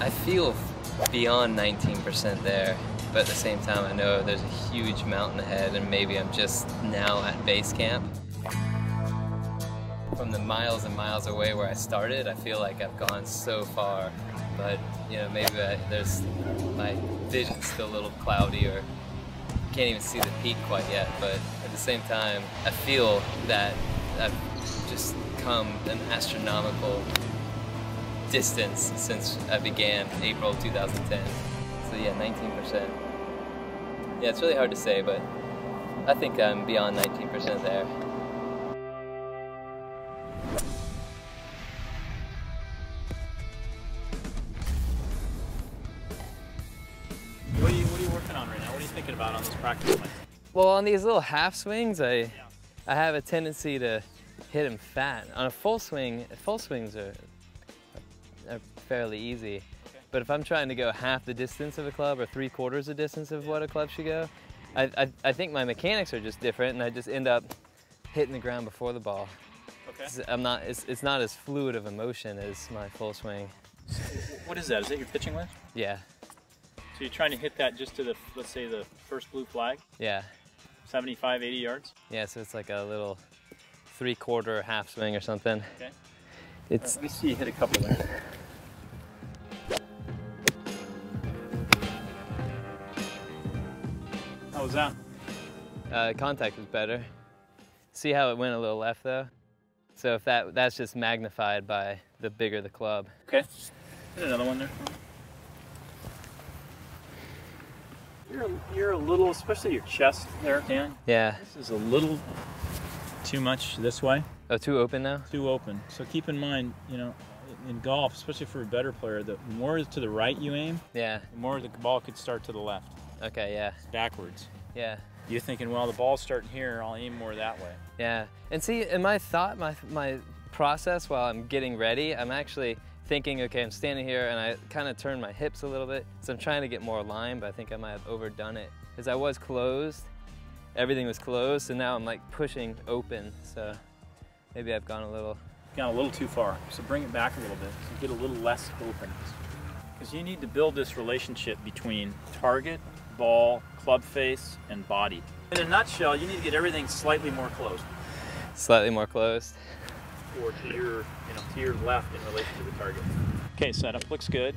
I feel beyond 19% there, but at the same time I know there's a huge mountain ahead and maybe I'm just now at base camp. From the miles and miles away where I started, I feel like I've gone so far, but you know, maybe my vision's still a little cloudy or can't even see the peak quite yet, but at the same time, I feel that I've just come an astronomical distance since I began April 2010. So yeah, 19%. Yeah, it's really hard to say, but I think I'm beyond 19% there. What are you working on right now? What are you thinking about on this practice swing? Well, on these little half swings, I have a tendency to hit them fat. On a full swings are fairly easy. Okay. But if I'm trying to go half the distance of a club or 3/4 the distance of what a club should go, I think my mechanics are just different, and I just end up hitting the ground before the ball. Okay. It's not as fluid of a motion as my full swing. What is that? Is that your pitching wedge? Yeah. So you're trying to hit that just to the, let's say, the first blue flag? Yeah. 75, 80 yards? Yeah, so it's like a little 3/4 half swing or something. Okay. Let me see you hit a couple there. How was that? Contact was better. See how it went a little left though? So if that's just magnified by the bigger the club. Okay. Hit another one there. You're a little, especially your chest there, Dan. Yeah. This is a little too much this way. Oh, too open now? Too open. So keep in mind, you know, in golf, especially for a better player, the more to the right you aim, yeah, the more the ball could start to the left. Okay, yeah. Backwards. Yeah. You're thinking, well, the ball's starting here, I'll aim more that way. Yeah. And see, in my thought, my process while I'm getting ready, I'm actually thinking, okay, I'm standing here and I kind of turn my hips a little bit. So I'm trying to get more aligned, but I think I might have overdone it. Because I was closed, everything was closed, so now I'm like pushing open. So maybe I've gone a little too far. So bring it back a little bit, so get a little less open. Because you need to build this relationship between target, ball, club face, and body. In a nutshell, you need to get everything slightly more closed. Slightly more closed. Or to your, to your left in relation to the target. Okay, setup looks good.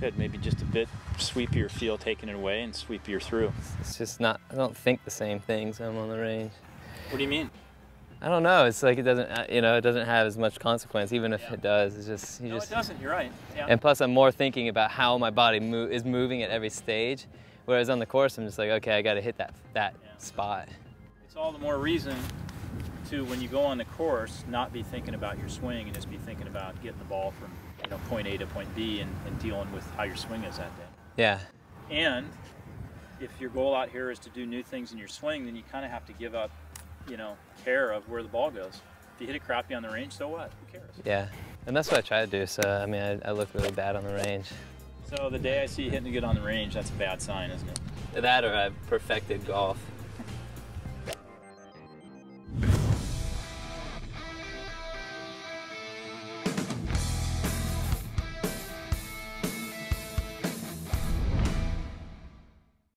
Good, maybe just a bit sweepier feel taking it away and sweepier through. It's just not, I don't think the same things when I'm on the range. What do you mean? I don't know, it's like it doesn't, it doesn't have as much consequence, even if it does. It's just, it doesn't, you're right. Yeah. And plus I'm more thinking about how my body is moving at every stage, whereas on the course I'm just like, okay, I gotta hit that spot. It's all the more reason to, when you go on the course, not be thinking about your swing and just be thinking about getting the ball from point A to point B and dealing with how your swing is that day. Yeah. And if your goal out here is to do new things in your swing, then you kind of have to give up, care of where the ball goes. If you hit it crappy on the range, so what? Who cares? Yeah, and that's what I try to do. So I mean, I look really bad on the range. So the day I see you hitting it good on the range, that's a bad sign, isn't it? That or I've perfected golf.